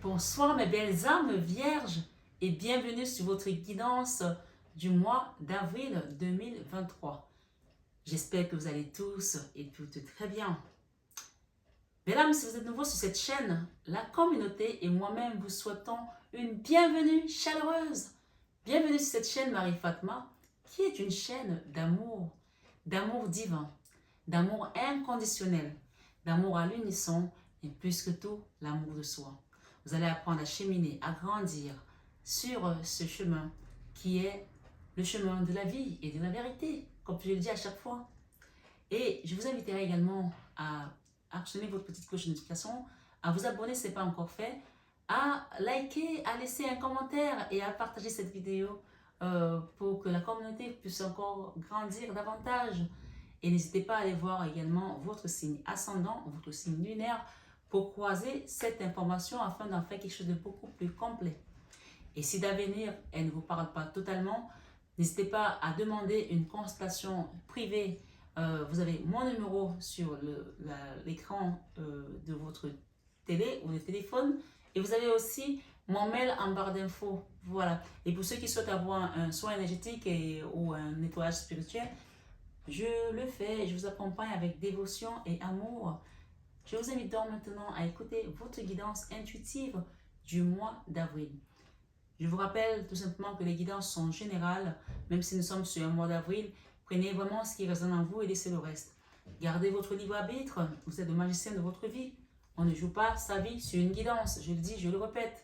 Bonsoir mes belles âmes vierges et bienvenue sur votre guidance du mois d'avril 2023. J'espère que vous allez tous et toutes très bien. Mesdames, si vous êtes nouveaux sur cette chaîne, la communauté et moi-même vous souhaitons une bienvenue chaleureuse. Bienvenue sur cette chaîne Marie-Fatma qui est une chaîne d'amour divin, d'amour inconditionnel, d'amour à l'unisson et plus que tout, l'amour de soi. Vous allez apprendre à cheminer, à grandir sur ce chemin qui est le chemin de la vie et de la vérité, comme je le dis à chaque fois. Et je vous inviterai également à actionner votre petite cloche de notification, à vous abonner si ce n'est pas encore fait, à liker, à laisser un commentaire et à partager cette vidéo pour que la communauté puisse encore grandir davantage. Et n'hésitez pas à aller voir également votre signe ascendant, votre signe lunaire, pour croiser cette information afin d'en faire quelque chose de beaucoup plus complet. Et si d'avenir, elle ne vous parle pas totalement, n'hésitez pas à demander une consultation privée. Vous avez mon numéro sur l'écran de votre télé ou de téléphone. Et vous avez aussi mon mail en barre d'infos. Voilà. Et pour ceux qui souhaitent avoir un soin énergétique ou un nettoyage spirituel, je le fais. Je vous accompagne avec dévotion et amour. Je vous invite donc maintenant à écouter votre guidance intuitive du mois d'avril. Je vous rappelle tout simplement que les guidances sont générales, même si nous sommes sur un mois d'avril. Prenez vraiment ce qui résonne en vous et laissez le reste. Gardez votre libre arbitre, vous êtes le magicien de votre vie. On ne joue pas sa vie sur une guidance, je le dis, je le répète.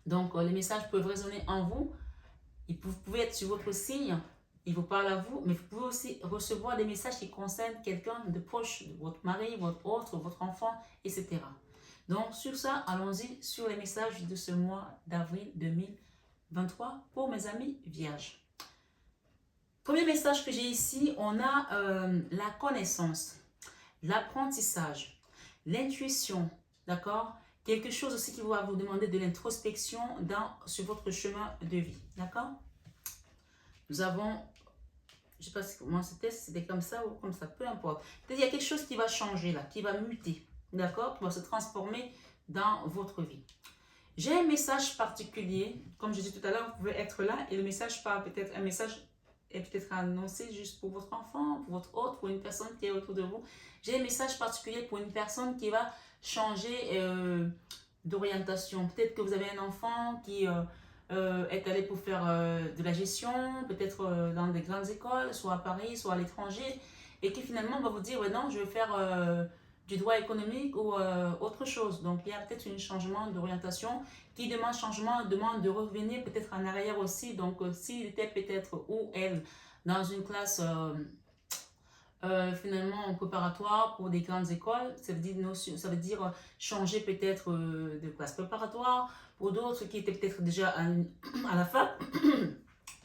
Donc les messages peuvent résonner en vous, vous pouvez être sur votre signe, il vous parle à vous, mais vous pouvez aussi recevoir des messages qui concernent quelqu'un de proche, votre mari, votre autre, votre enfant, etc. Donc, sur ça, allons-y sur les messages de ce mois d'avril 2023 pour mes amis vierges. Premier message que j'ai ici, on a la connaissance, l'apprentissage, l'intuition, d'accord? Quelque chose aussi qui va vous demander de l'introspection sur votre chemin de vie, d'accord? Nous avons, je ne sais pas comment c'était comme ça ou comme ça, peu importe. Peut-être il y a quelque chose qui va changer là, qui va muter, d'accord, qui va se transformer dans votre vie. J'ai un message particulier, comme je dis tout à l'heure, vous pouvez être là et le message parle peut-être, un message est peut-être annoncé juste pour votre enfant, pour votre autre, pour une personne qui est autour de vous. J'ai un message particulier pour une personne qui va changer d'orientation. Peut-être que vous avez un enfant qui est allé pour faire de la gestion, peut-être dans des grandes écoles, soit à Paris, soit à l'étranger, et qui finalement va vous dire, ouais, non, je vais faire du droit économique ou autre chose. Donc, il y a peut-être un changement d'orientation. Qui demande changement, demande de revenir peut-être en arrière aussi. Donc, s'il était peut-être ou elle dans une classe finalement préparatoire pour des grandes écoles, ça veut dire changer peut-être de classe préparatoire. Pour d'autres qui étaient peut-être déjà à la fac,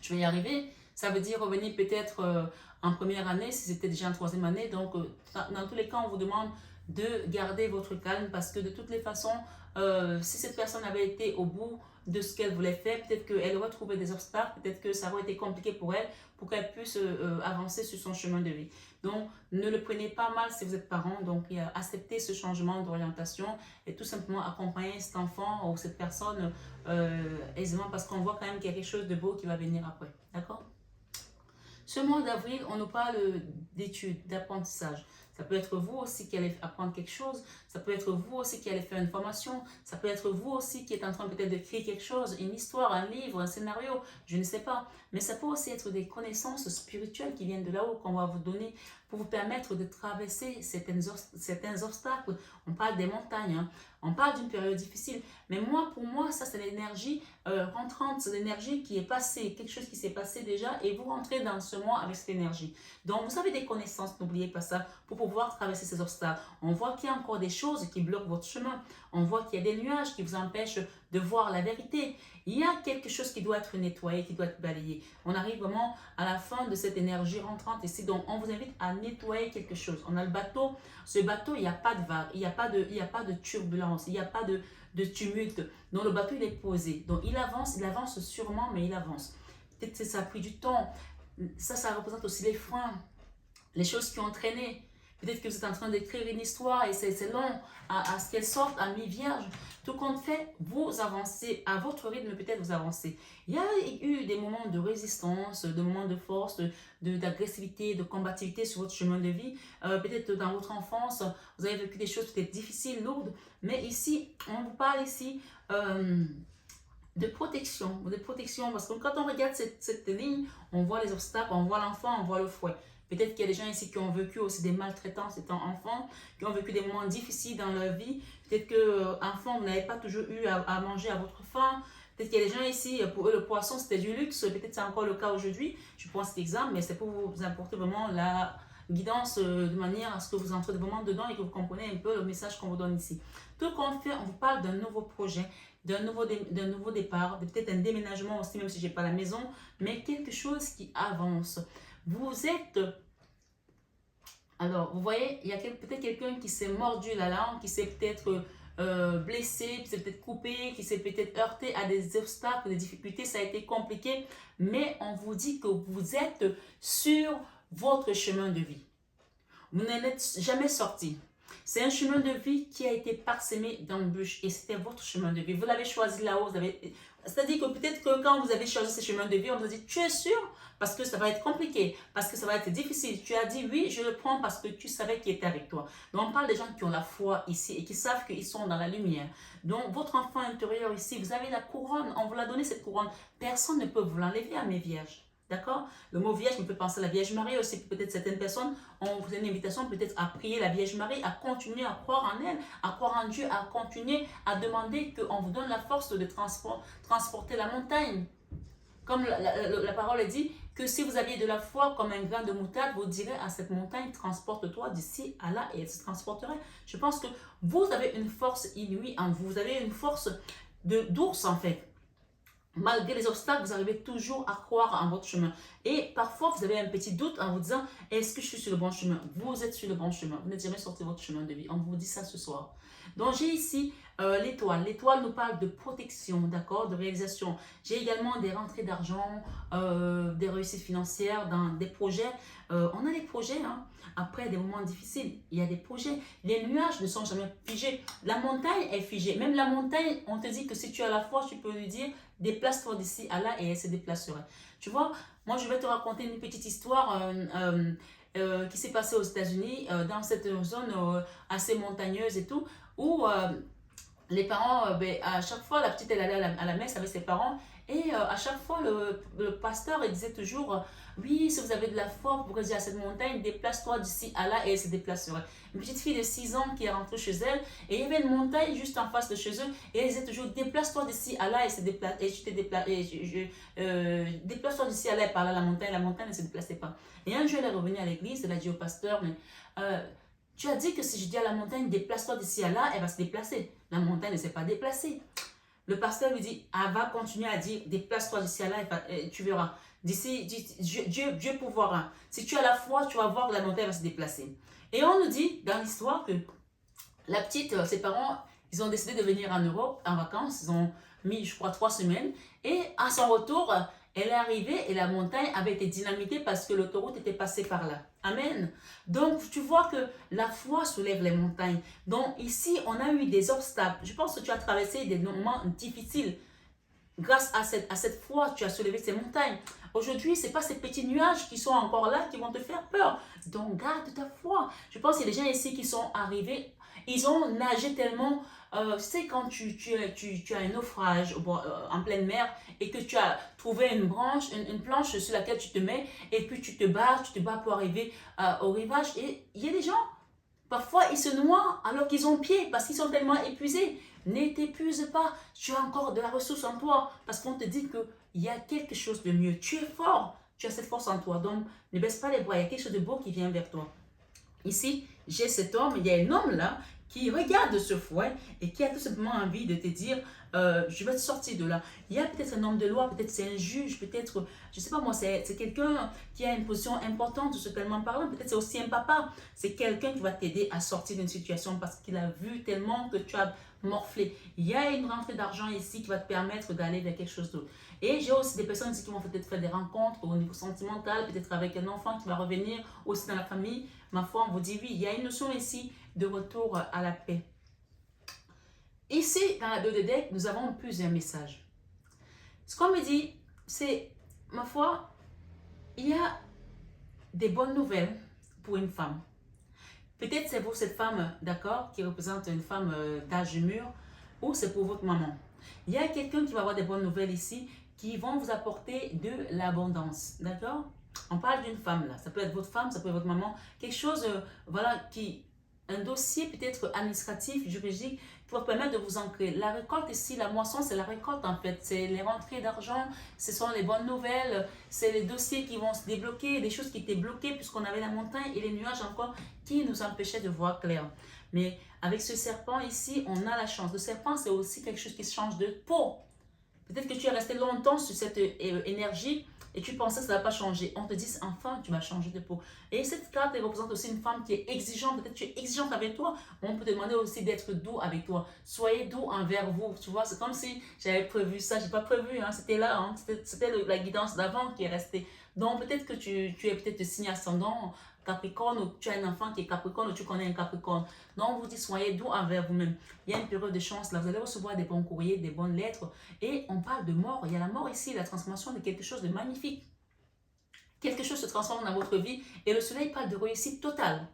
je vais y arriver, ça veut dire revenir peut-être en première année si c'était déjà en troisième année. Donc, dans tous les cas, on vous demande de garder votre calme parce que de toutes les façons, si cette personne avait été au bout de ce qu'elle voulait faire, peut-être qu'elle aurait trouvé des obstacles, peut-être que ça aurait été compliqué pour elle, pour qu'elle puisse avancer sur son chemin de vie. Donc, ne le prenez pas mal si vous êtes parent, donc acceptez ce changement d'orientation et tout simplement accompagner cet enfant ou cette personne aisément parce qu'on voit quand même qu'il y a quelque chose de beau qui va venir après, d'accord? Ce mois d'avril, on nous parle d'études, d'apprentissage. Ça peut être vous aussi qui allez apprendre quelque chose. Ça peut être vous aussi qui allez faire une formation. Ça peut être vous aussi qui êtes en train peut-être de créer quelque chose, une histoire, un livre, un scénario, je ne sais pas. Mais ça peut aussi être des connaissances spirituelles qui viennent de là-haut qu'on va vous donner pour vous permettre de traverser certains obstacles. On parle des montagnes, hein. On parle d'une période difficile. Mais moi, pour moi, ça c'est l'énergie rentrante, c'est l'énergie qui est passée, quelque chose qui s'est passé déjà et vous rentrez dans ce mois avec cette énergie. Donc, vous avez des connaissances, n'oubliez pas ça, pour pouvoir traverser ces obstacles. On voit qu'il y a encore des choses qui bloquent votre chemin. On voit qu'il y a des nuages qui vous empêchent de voir la vérité. Il y a quelque chose qui doit être nettoyé, qui doit être balayé. On arrive vraiment à la fin de cette énergie rentrante ici. Donc, on vous invite à nettoyer quelque chose. On a le bateau. Ce bateau, il n'y a pas de vague, il n'y a pas de turbulence, il n'y a pas de tumulte. Donc, le bateau, il est posé. Donc, il avance sûrement, mais il avance. Peut-être que ça a pris du temps. Ça représente aussi les freins, les choses qui ont traîné. Peut-être que vous êtes en train d'écrire une histoire et c'est long à ce qu'elle sorte à mi-vierge. Tout compte fait, vous avancez à votre rythme, peut-être vous avancez. Il y a eu des moments de résistance, des moments de force, d'agressivité, de combativité sur votre chemin de vie. Peut-être dans votre enfance, vous avez vécu des choses peut-être difficiles, lourdes. Mais ici, on vous parle ici de protection. Parce que quand on regarde cette ligne, on voit les obstacles, on voit l'enfant, on voit le fouet. Peut-être qu'il y a des gens ici qui ont vécu aussi des maltraitances étant enfants, qui ont vécu des moments difficiles dans leur vie. Peut-être que enfant, vous n'avez pas toujours eu à manger à votre faim. Peut-être qu'il y a des gens ici, pour eux, le poisson, c'était du luxe. Peut-être c'est encore le cas aujourd'hui. Je prends cet exemple, mais c'est pour vous apporter vraiment la guidance de manière à ce que vous entrez vraiment dedans et que vous comprenez un peu le message qu'on vous donne ici. Tout compte fait, on vous parle d'un nouveau projet, d'un nouveau départ, peut-être un déménagement aussi, même si je n'ai pas la maison, mais quelque chose qui avance. Vous êtes... Alors, vous voyez, il y a peut-être quelqu'un qui s'est mordu la langue, qui s'est peut-être blessé, qui s'est peut-être coupé, qui s'est peut-être heurté à des obstacles, des difficultés, ça a été compliqué, mais on vous dit que vous êtes sur votre chemin de vie. Vous n'en êtes jamais sorti. C'est un chemin de vie qui a été parsemé d'embûches et c'était votre chemin de vie. Vous l'avez choisi là-haut. C'est-à-dire que peut-être que quand vous avez choisi ce chemin de vie, on vous a dit, tu es sûr? Parce que ça va être compliqué, parce que ça va être difficile. Tu as dit, oui, je le prends parce que tu savais qu'il était avec toi. Donc, on parle des gens qui ont la foi ici et qui savent qu'ils sont dans la lumière. Donc, votre enfant intérieur ici, vous avez la couronne. On vous l'a donné cette couronne. Personne ne peut vous l'enlever à mes vierges. D'accord? Le mot Vierge me fait penser à la Vierge Marie aussi. Peut-être certaines personnes ont une invitation peut-être à prier la Vierge Marie, à continuer à croire en elle, à croire en Dieu, à continuer à demander qu'on vous donne la force de transporter la montagne. Comme la parole dit, que si vous aviez de la foi comme un grain de moutarde, vous direz à cette montagne, transporte-toi d'ici à là et elle se transporterait. Je pense que vous avez une force inouïe en vous. Vous avez une force d'ours en fait. Malgré les obstacles, vous arrivez toujours à croire en votre chemin. Et parfois, vous avez un petit doute en vous disant, est-ce que je suis sur le bon chemin? Vous êtes sur le bon chemin. Vous n'êtes jamais sorti de votre chemin de vie. On vous dit ça ce soir. Donc, j'ai ici l'étoile. L'étoile nous parle de protection, d'accord, de réalisation. J'ai également des rentrées d'argent, des réussites financières dans des projets. On a des projets, hein. Après des moments difficiles, il y a des projets. Les nuages ne sont jamais figés. La montagne est figée. Même la montagne, on te dit que si tu as la foi, tu peux lui dire, déplace-toi d'ici à là et elle se déplacerait. Tu vois, moi je vais te raconter une petite histoire qui s'est passée aux États-Unis, dans cette zone assez montagneuse et tout, où les parents, à chaque fois, la petite elle allait à la messe avec ses parents et à chaque fois le pasteur il disait toujours oui, si vous avez de la foi, vous pourrez dire à cette montagne, déplace-toi d'ici à là et elle se déplacerait. Une petite fille de 6 ans qui est rentrée chez elle et il y avait une montagne juste en face de chez eux et elle disait toujours déplace-toi d'ici à là et se déplace et déplace-toi d'ici à là et par là la montagne ne se déplaçait pas. Et un jour elle est revenue à l'église, elle a dit au pasteur mais tu as dit que si je dis à la montagne déplace-toi d'ici à là, elle va se déplacer. La montagne ne s'est pas déplacée. Le pasteur lui dit, elle va continuer à dire, déplace-toi d'ici à là, et tu verras. D'ici, Dieu pourvoira. Si tu as la foi, tu vas voir que la montagne va se déplacer. Et on nous dit dans l'histoire que la petite, ses parents, ils ont décidé de venir en Europe en vacances. Ils ont mis, je crois, 3 semaines. Et à son retour, elle est arrivée et la montagne avait été dynamitée parce que l'autoroute était passée par là. Amen. Donc, tu vois que la foi soulève les montagnes. Donc, ici, on a eu des obstacles. Je pense que tu as traversé des moments difficiles. Grâce à cette foi, tu as soulevé ces montagnes. Aujourd'hui, ce n'est pas ces petits nuages qui sont encore là qui vont te faire peur. Donc, garde ta foi. Je pense qu'il y a des gens ici qui sont arrivés, ils ont nagé tellement. Tu sais, quand tu as un naufrage en pleine mer et que tu as trouvé une planche sur laquelle tu te mets et puis tu te bats pour arriver au rivage. Et il y a des gens, parfois, ils se noient alors qu'ils ont pied parce qu'ils sont tellement épuisés. Ne t'épuise pas, tu as encore de la ressource en toi parce qu'on te dit qu'il y a quelque chose de mieux. Tu es fort, tu as cette force en toi. Donc, ne baisse pas les bras, il y a quelque chose de beau qui vient vers toi. Ici, j'ai cet homme, il y a un homme là qui regarde ce fouet et qui a tout simplement envie de te dire, je vais te sortir de là. Il y a peut-être un homme de loi, peut-être c'est un juge, peut-être, je ne sais pas moi, c'est quelqu'un qui a une position importante socialement parlant, peut-être c'est aussi un papa, c'est quelqu'un qui va t'aider à sortir d'une situation parce qu'il a vu tellement que tu as morflé. Il y a une rentrée d'argent ici qui va te permettre d'aller vers quelque chose d'autre. Et j'ai aussi des personnes ici qui vont peut-être faire des rencontres au niveau sentimental, peut-être avec un enfant qui va revenir aussi dans la famille. Ma foi, on vous dit oui, il y a une notion ici de retour à la paix. Ici, dans la 2 de deck, nous avons plusieurs messages. Ce qu'on me dit, c'est, ma foi, il y a des bonnes nouvelles pour une femme. Peut-être c'est pour cette femme, d'accord, qui représente une femme d'âge mûr, ou c'est pour votre maman. Il y a quelqu'un qui va avoir des bonnes nouvelles ici, qui vont vous apporter de l'abondance, d'accord? On parle d'une femme là, ça peut être votre femme, ça peut être votre maman, quelque chose, voilà, un dossier peut-être administratif, juridique, qui va permettre de vous ancrer. La récolte ici, la moisson, c'est la récolte en fait, c'est les rentrées d'argent, ce sont les bonnes nouvelles, c'est les dossiers qui vont se débloquer, des choses qui étaient bloquées puisqu'on avait la montagne et les nuages encore qui nous empêchaient de voir clair. Mais avec ce serpent ici, on a la chance. Le serpent, c'est aussi quelque chose qui change de peau. Peut-être que tu es resté longtemps sur cette énergie et tu pensais que ça ne va pas changer. On te dit, enfin, tu vas changer de peau. Et cette carte, elle représente aussi une femme qui est exigeante. Peut-être que tu es exigeante avec toi. On peut te demander aussi d'être doux avec toi. Soyez doux envers vous. Tu vois, c'est comme si j'avais prévu ça. Je n'ai pas prévu. Hein. C'était là. Hein. C'était la guidance d'avant qui est restée. Donc, peut-être que tu es peut-être de signe ascendant Capricorne, ou tu as un enfant qui est Capricorne, ou tu connais un Capricorne. Donc, on vous dit, soyez doux envers vous-même. Il y a une période de chance là. Vous allez recevoir des bons courriers, des bonnes lettres. Et on parle de mort. Il y a la mort ici, la transformation de quelque chose de magnifique. Quelque chose se transforme dans votre vie et le soleil parle de réussite totale.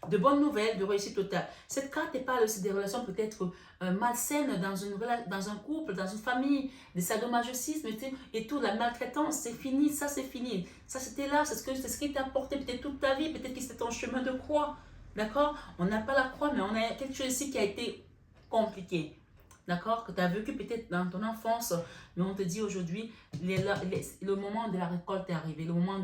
De bonnes nouvelles, de réussite totale. Cette carte parle aussi des relations peut-être malsaines dans un couple, dans une famille, des sadomasochismes et tout, la maltraitance, c'est fini, ça c'est fini. Ça c'était là, c'est ce qui t'a apporté peut-être toute ta vie, peut-être que c'était ton chemin de croix. D'accord? On n'a pas la croix, mais on a quelque chose ici qui a été compliqué. D'accord? Que tu as vécu peut-être dans ton enfance, mais on te dit aujourd'hui, le moment de la récolte est arrivé, le moment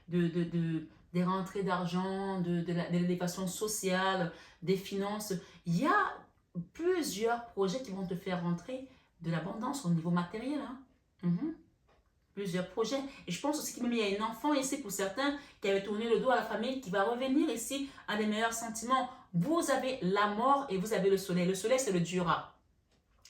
des rentrées d'argent, de l'élévation sociale, des finances. Il y a plusieurs projets qui vont te faire rentrer de l'abondance au niveau matériel. Hein? Plusieurs projets. Et je pense aussi qu'il y a un enfant ici pour certains qui avait tourné le dos à la famille, qui va revenir ici à des meilleurs sentiments. Vous avez la mort et vous avez le soleil. Le soleil, c'est le Dura.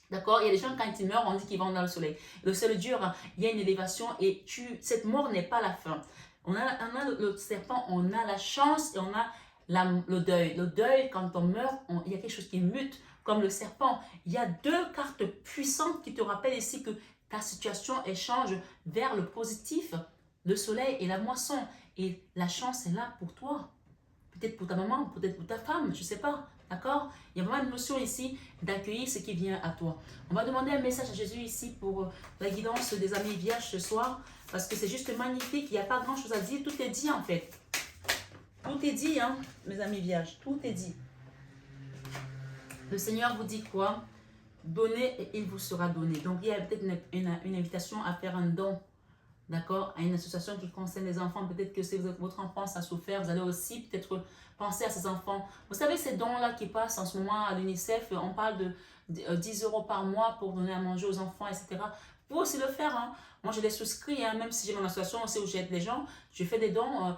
D'accord? Il y a des gens, quand ils meurent, on dit qu'ils vont dans le soleil. Le soleil dur, il y a une élévation et cette mort n'est pas la fin. On a le serpent, on a la chance et on a le deuil. Le deuil, quand on meurt, il y a quelque chose qui mute, comme le serpent. Il y a deux cartes puissantes qui te rappellent ici que ta situation change vers le positif, le soleil et la moisson. Et la chance est là pour toi. Peut-être pour ta maman, peut-être pour ta femme, je ne sais pas. D'accord? Il y a vraiment une notion ici d'accueillir ce qui vient à toi. On va demander un message à Jésus ici pour la guidance des amis vierges ce soir. Parce que c'est juste magnifique. Il n'y a pas grand chose à dire. Tout est dit en fait. Tout est dit, hein, mes amis vierges. Tout est dit. Le Seigneur vous dit quoi? Donnez et il vous sera donné. Donc il y a peut-être une invitation à faire un don. D'accord? À une association qui concerne les enfants. Peut-être que si votre enfance a souffert, vous allez aussi peut-être penser à ces enfants. Vous savez, ces dons-là qui passent en ce moment à l'UNICEF, on parle de 10 € par mois pour donner à manger aux enfants, etc. Vous pouvez aussi le faire. Hein? Moi, je les souscris, hein, même si j'ai mon association aussi où j'aide les gens, je fais des dons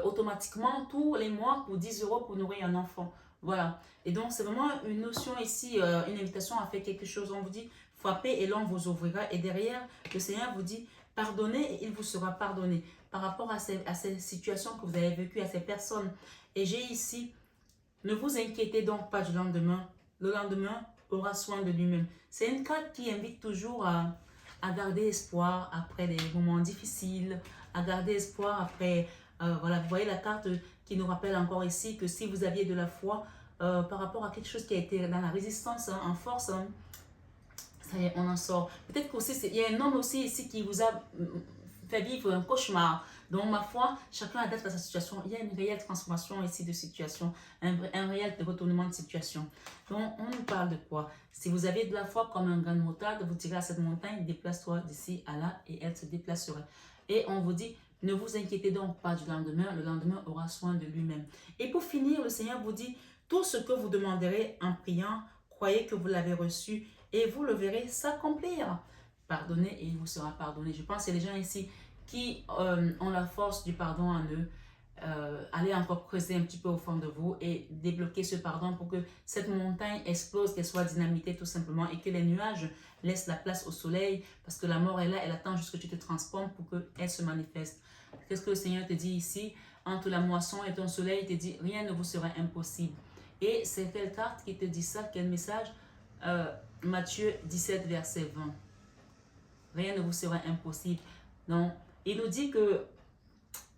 automatiquement tous les mois pour 10 € pour nourrir un enfant. Voilà. Et donc, c'est vraiment une notion ici, une invitation à faire quelque chose. On vous dit, frappez et l'on vous ouvrira. Et derrière, le Seigneur vous dit, pardonnez et il vous sera pardonné par rapport à ces situations que vous avez vécues, à ces personnes. Et j'ai ici, ne vous inquiétez donc pas du lendemain. Le lendemain aura soin de lui-même. C'est une carte qui invite toujours à garder espoir après des moments difficiles, à garder espoir après, voilà, vous voyez la carte qui nous rappelle encore ici que si vous aviez de la foi par rapport à quelque chose qui a été dans la résistance, hein, en force, hein, ça y est, on en sort. Peut-être qu'aussi, il y a un homme aussi ici qui vous a fait vivre un cauchemar. Donc, ma foi, chacun adapte à sa situation. Il y a une réelle transformation ici de situation, un réel retournement de situation. Donc, on nous parle de quoi? Si vous avez de la foi comme un grain de moutarde, vous tirez à cette montagne, déplace-toi d'ici à là et elle se déplacera. Et on vous dit, ne vous inquiétez donc pas du lendemain, le lendemain aura soin de lui-même. Et pour finir, le Seigneur vous dit, Tout ce que vous demanderez en priant, croyez que vous l'avez reçu et vous le verrez s'accomplir. Pardonnez et il vous sera pardonné. Je pense qu'il y a des gens ici qui ont la force du pardon en eux. Allez encore creuser un petit peu au fond de vous et débloquer ce pardon pour que cette montagne explose, qu'elle soit dynamitée tout simplement et que les nuages laissent la place au soleil parce que la mort est là, elle attend juste que tu te transformes pour qu'elle se manifeste. Qu'est-ce que le Seigneur te dit ici? Entre la moisson et ton soleil, il te dit rien ne vous sera impossible. Et c'est quelle carte qui te dit ça? Quel message? Matthieu 17, verset 20. Rien ne vous sera impossible. Donc, il nous dit que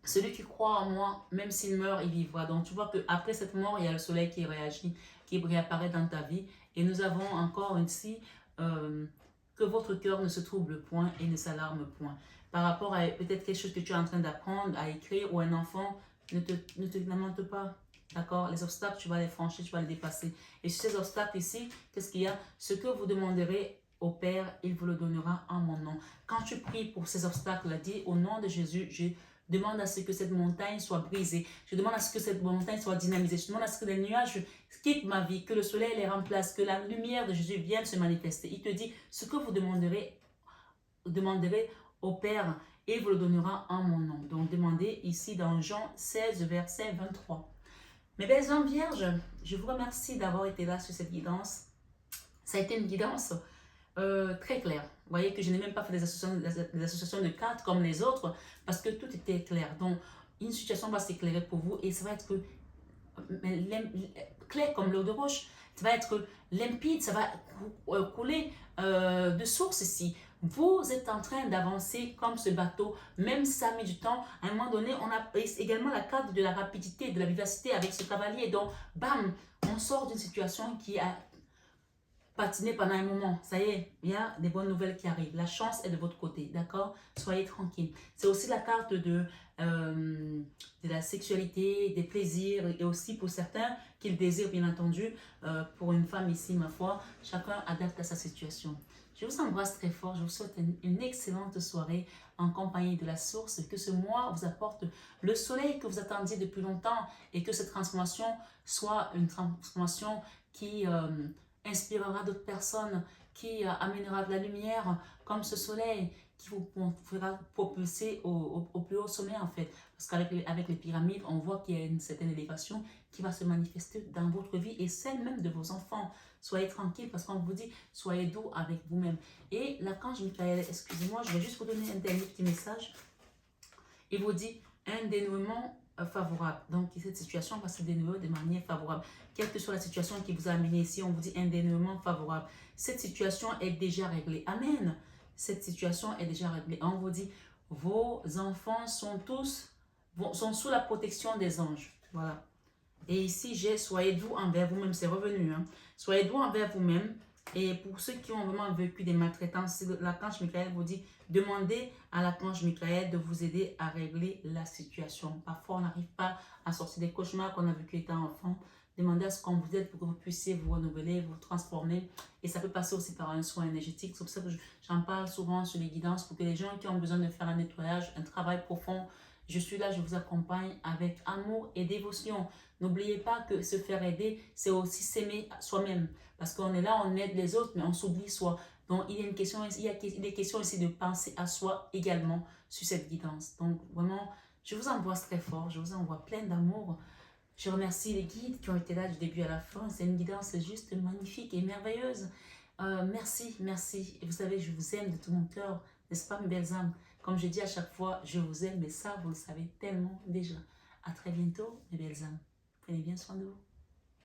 celui qui croit en moi, même s'il meurt, il vivra. Donc, tu vois qu'après cette mort, il y a le soleil qui réagit, qui réapparaît dans ta vie. Et nous avons encore ici que votre cœur ne se trouble point et ne s'alarme point. Par rapport à peut-être quelque chose que tu es en train d'apprendre, à écrire, ou un enfant, ne te lamente pas. D'accord? Les obstacles, tu vas les franchir, tu vas les dépasser. Et sur ces obstacles ici, qu'est-ce qu'il y a? Ce que vous demanderez au Père, il vous le donnera en mon nom. Quand tu pries pour ces obstacles, dis au nom de Jésus, je demande à ce que cette montagne soit brisée. Je demande à ce que cette montagne soit dynamisée. Je demande à ce que les nuages quittent ma vie, que le soleil les remplace, que la lumière de Jésus vienne se manifester. Il te dit, ce que vous demanderez au Père, et vous le donnera en mon nom. Donc, demandez ici dans Jean 16, verset 23. Mes belles âmes vierges, je vous remercie d'avoir été là sur cette guidance. Ça a été une guidance très claire. Vous voyez que je n'ai même pas fait des associations de cartes comme les autres parce que tout était clair. Donc, une situation va s'éclairer pour vous et ça va être clair comme l'eau de roche. Ça va être limpide, ça va couler de source ici. Vous êtes en train d'avancer comme ce bateau, même si ça met du temps. À un moment donné, on a également la carte de la rapidité, de la vivacité avec ce cavalier. Donc, bam, on sort d'une situation qui a patiné pendant un moment. Ça y est, il y a des bonnes nouvelles qui arrivent. La chance est de votre côté, d'accord? Soyez tranquille. C'est aussi la carte de la sexualité, des plaisirs et aussi pour certains qu'ils désirent, bien entendu. Pour une femme ici, ma foi, chacun adapte à sa situation. Je vous embrasse très fort. Je vous souhaite une excellente soirée en compagnie de la source. Que ce mois vous apporte le soleil que vous attendiez depuis longtemps et que cette transformation soit une transformation qui inspirera d'autres personnes, qui amènera de la lumière comme ce soleil, qui vous fera propulser au plus haut sommet en fait. Parce qu'avec les pyramides, on voit qu'il y a une certaine élévation qui va se manifester dans votre vie et celle même de vos enfants. Soyez tranquille parce qu'on vous dit, soyez doux avec vous-même. Et l'archange Michael, excusez-moi, je vais juste vous donner un dernier petit message. Il vous dit un dénouement favorable. Donc, cette situation va se dénouer de manière favorable. Quelle que soit la situation qui vous a amené ici, on vous dit un dénouement favorable. Cette situation est déjà réglée. Amen. Cette situation est déjà réglée. On vous dit, vos enfants sont sous la protection des anges. Voilà. Et ici, j'ai soyez doux envers vous-même. C'est revenu. Hein. Soyez doux envers vous-même. Et pour ceux qui ont vraiment vécu des maltraitances, l'archange Michael vous dit, demandez à l'archange Michael de vous aider à régler la situation. Parfois, on n'arrive pas à sortir des cauchemars qu'on a vécu étant enfant. Demandez à ce qu'on vous aide pour que vous puissiez vous renouveler, vous transformer. Et ça peut passer aussi par un soin énergétique. C'est pour ça que j'en parle souvent sur les guidances pour que les gens qui ont besoin de faire un nettoyage, un travail profond, je suis là, je vous accompagne avec amour et dévotion. N'oubliez pas que se faire aider, c'est aussi s'aimer soi-même. Parce qu'on est là, on aide les autres, mais on s'oublie soi. Donc, il est question ici de penser à soi également sur cette guidance. Donc, vraiment, je vous embrasse très fort. Je vous envoie plein d'amour. Je remercie les guides qui ont été là du début à la fin. C'est une guidance juste magnifique et merveilleuse. Merci, merci. Et vous savez, je vous aime de tout mon cœur. N'est-ce pas, mes belles âmes? Comme je dis à chaque fois, je vous aime, mais ça, vous le savez tellement déjà. À très bientôt, mes belles âmes. Prenez bien soin de vous.